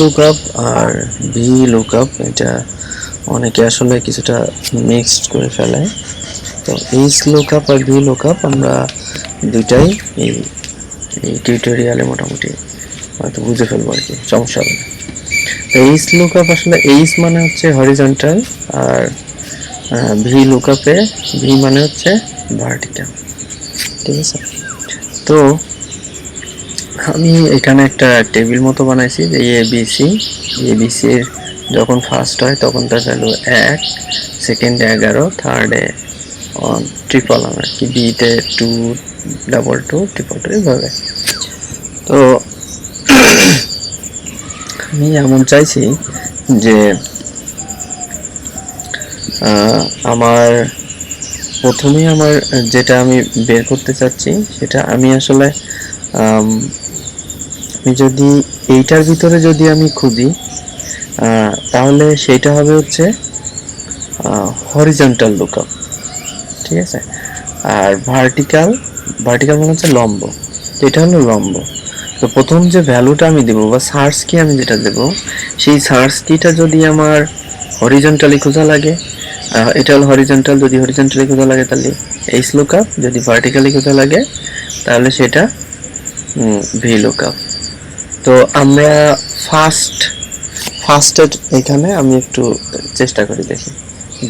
Lookup আর V lookup এটা অনেকে আসলে কিছুটা মিক্সড করে ফেলে। তো এইচ লুকআপ আর ভি লুকআপ আমরা দুইটাই এই টিউটোরিয়ালে মোটামুটি হয়তো বুঝে ফেলবো আর কি, সমস্যা হবে না। তো এইচ লুকআপ আসলে এইচ মানে হচ্ছে হরিজন্টাল আর ভি লুকআপে ভি মানে হচ্ছে ভার্টিক্যাল। ঠিক আছে, তো আমি এখানে একটা টেবিল মতো বানাইছি যে এবিসি এর যখন ফার্স্ট হয় তখন তার ভ্যালু 1, সেকেন্ডে 11, থার্ডে ট্রিপল আর কি, বিতে 2, ডাবল 2, ট্রিপল 2 এইভাবে। তো আমি এমন চাইছি যে আমার প্রথমেই আমার যেটা আমি বের করতে চাচ্ছি সেটা আমি আসলে আমি যদি এইটার ভিতরে যদি আমি খুঁজি তাহলে সেটা হবে হচ্ছে হরিজন্টাল লুকআপ। ঠিক আছে, আর ভার্টিক্যাল মানে হচ্ছে লম্ব, তো এটা হলো লম্ব। তো প্রথম যে ভ্যালুটা আমি দেব বা সার্চ কি আমি যেটা দেব, সেই সার্চ কিটা যদি আমার হরিজন্টালি খোঁজা লাগে, এটা হলো হরিজন্টাল, যদি হরিজন্টালি খোঁজা লাগে তাহলে এইচ লুকআপ, যদি ভার্টিক্যালি খোঁজা লাগে তাহলে সেটা ভি লুকআপ। তো আমরা ফার্স্টের এখানে আমি একটু চেষ্টা করি দেখি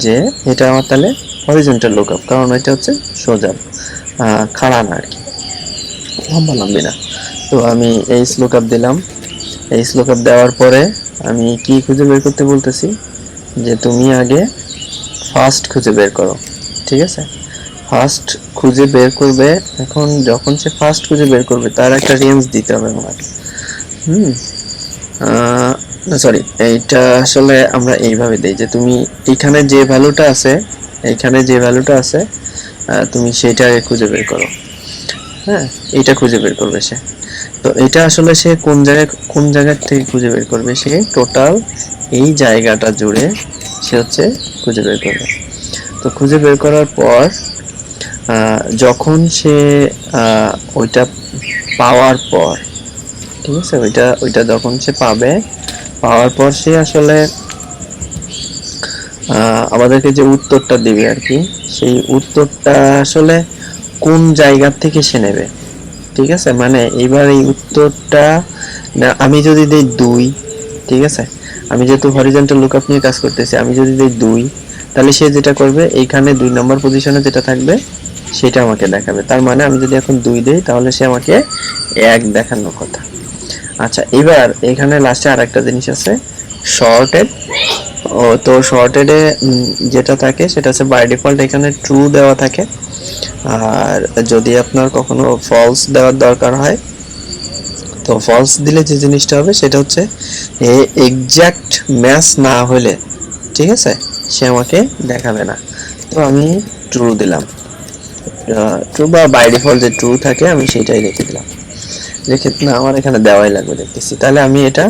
যে এটা আমার তাহলে হরিজন্টাল লুকআপ, কারণ এটা হচ্ছে সোজা খাড়া না আর কি, লম্বা লম্বি না। তো আমি এইচ লুকআপ দিলাম। এইচ লুকআপ দেওয়ার পরে আমি কি খুঁজে বের করতে বলতেছি যে তুমি আগে ফার্স্ট খুঁজে বের করো। ঠিক আছে, ফার্স্ট খুঁজে বের করবে। এখন যখন সে ফার্স্ট খুঁজে বের করবে তার একটা রেঞ্জ দিতে হবে আমাকে। সরি, এইটা আসলে আমরা এইভাবে দেই যে তুমি এখানে যে ভ্যালুটা আছে তুমি সেটা খুঁজে বের করো। হ্যাঁ, এইটা খুঁজে বের করবে সে। তো এটা আসলে সে কোন জায়গা থেকে খুঁজে বের করবে, সে টোটাল এই জায়গাটা জুড়ে সে হচ্ছে খুঁজে বের করবে। তো খুঁজে বের করার পর যখন সে ওইটা পাওয়ার পর, ঠিক আছে, ওইটা যখন সে পাওয়ার পর সে আসলে আমাদেরকে যে উত্তরটা দিবে আর কি, সেই উত্তরটা আসলে কোন জায়গা থেকে সে নেবে। ঠিক আছে, মানে এবার এই উত্তরটা আমি যদি দেই 2, ঠিক আছে, আমি যেহেতু হরিজন্টাল লুকআপ নিয়ে কাজ করতেছি, আমি যদি দেই 2 তাহলে সে যেটা করবে এইখানে 2 নম্বর পজিশনে যেটা থাকবে সেটা আমাকে দেখাবে। তার মানে আমি যদি এখন 2 দেই তাহলে সে আমাকে 1 দেখানোর কথা। আচ্ছা, এবার এখানে লাস্টে আরেকটা জিনিস আছে, শর্টেড। তো শর্টেডে যেটা থাকে সেটা হচ্ছে বাই ডিফল্ট এখানে ট্রু দেওয়া থাকে, আর যদি আপনার কখনো ফলস দেওয়ার দরকার হয় তো ফলস দিলে যে জিনিসটা হবে সেটা হচ্ছে এক্সাক্ট ম্যাচ না হলে, ঠিক আছে, সে আমাকে দেখাবে না। তো আমি ট্রু দিলাম, ট্রু বা বাই ডিফল্ট যে ট্রু থাকে আমি সেটাই রেখে দিলাম। রেখে না, আমার এখানে দেওয়াই লাগবে দেখতেছি, তাহলে আমি এটা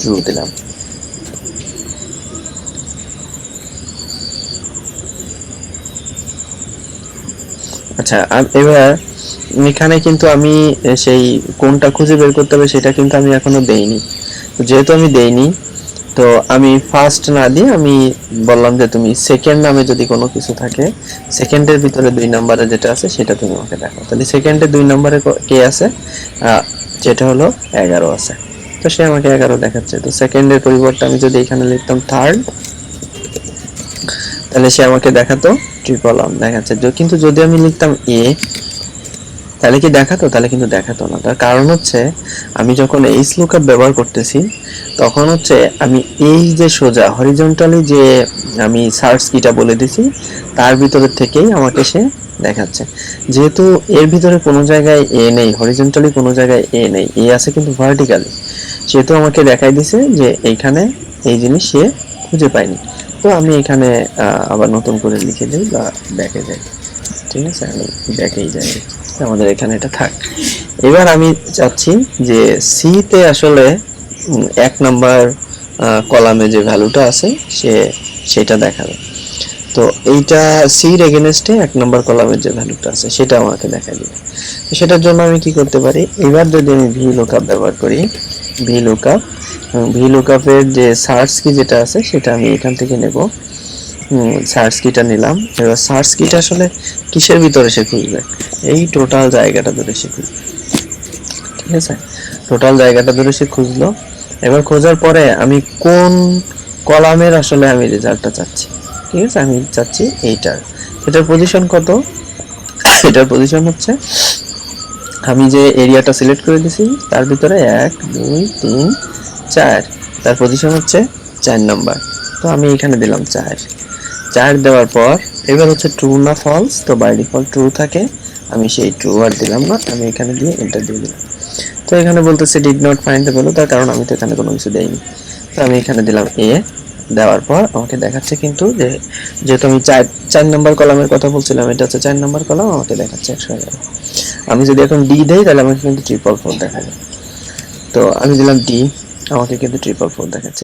ট্রু দিলাম। আচ্ছা, এবার এখানে কিন্তু আমি সেই কোনটা খুঁজে বের করতে হবে সেটা কিন্তু আমি এখনো দেইনি। যেহেতু আমি দেইনি, তো আমি ফার্স্ট না দিয়ে আমি বললাম যে তুমি সেকেন্ড নামে যদি কোনো কিছু থাকে, সেকেন্ডের ভিতরে 2 নম্বরে যেটা আছে সেটা তুমি আমাকে দেখো। তাহলে সেকেন্ডে 2 নম্বরে কে আছে, যেটা হলো 11 আছে, তো সে আমাকে 11 দেখাচ্ছে। তো সেকেন্ডের পরিবর্তে আমি যদি এখানে লিখতাম থার্ড, তাহলে সে আমাকে দেখাতো ট্রিপল ওয়ান দেখাচ্ছে। কিন্তু যদি আমি লিখতাম এ তাহলে কি দেখাতো? তাহলে কিন্তু দেখাতো না। তার কারণ হচ্ছে আমি যখন এইচ লুকআপ ব্যবহার করতেছি তখন হচ্ছে আমি এই যে সোজা হরিজন্টালি যে আমি সার্চ কিটা বলে দিছি তার ভিতরে থেকেই আমাকে সে দেখাচ্ছে। যেহেতু এর ভিতরে কোনো জায়গায় এ নেই, হরিজন্টালি কোনো জায়গায় এ নেই, এ আছে কিন্তু ভার্টিক্যালি, সেহেতু আমাকে দেখাই দিছে যে এইখানে এই জিনিস সে খুঁজে পায়নি। তো আমি এখানে আবার নতুন করে লিখে দিই বা ব্যাকে যাই। ঠিক আছে, আমি ব্যাকেই যাই, আমাদের এখানে এটা থাক। এবার আমি চাচ্ছি যে সি তে আসলে 1 নাম্বার কলামে যে ভ্যালুটা আছে সেটা দেখাবে। তো এইটা সির এগেনস্টে 1 নম্বর কলামের যে ভ্যালুটা আছে সেটা আমাকে দেখাই দিবে। সেটার জন্য আমি কি করতে পারি, এবার যদি আমি ভি লুকআপ ব্যবহার করি, ভি লুকআপ, ভি লুকআপের যে সার্চ কি যেটা আছে সেটা আমি এখান থেকে নেব। সার্চ কিটা নিলাম। এবার সার্চ কিটা আসলে কিসের ভিতরে সে খুঁজবে, এই টোটাল জায়গাটা ধরে সে খুঁজবে, ঠিক আছে। টোটাল জায়গাটা ধরে সে খুঁজলো। এবার খোঁজার পরে আমি কোন কলামের আসলে আমি রেজাল্টটা চাচ্ছি, ঠিক আছে, আমি চাচ্ছি এইটার। এটার পজিশন কত, এটার পজিশন হচ্ছে আমি যে এরিয়াটা সিলেক্ট করে দিছি তার ভিতরে 1 2 3 4, তার পজিশন হচ্ছে 4 নাম্বার। তো আমি এখানে দিলাম 4 দেওয়ার পর এবার হচ্ছে ট্রু না ফলস, তো বাই ডিফল্ট ট্রু থাকে, আমি সেই ট্রু আর দিলাম না, আমি এখানে দিয়ে এন্টার দিয়ে দিলাম। তো এখানে বলতেছে did not find the value, তার কারণ আমি তো এখানে কোনো কিছু দেইনি। তো আমি এখানে দিলাম এ, দেওয়ার পর আমাকে দেখাচ্ছে কিন্তু যে যেহেতু আমি 4 নাম্বার কলামের কথা বলছিলাম, এটা হচ্ছে 4 নাম্বার কলাম, আমাকে দেখাচ্ছে 111। আমি যদি এখন ডি দেই তাহলে আমাকে কিন্তু 444 দেখাবে। তো আমি দিলাম ডি, আমাকে কিন্তু 444 দেখাচ্ছে।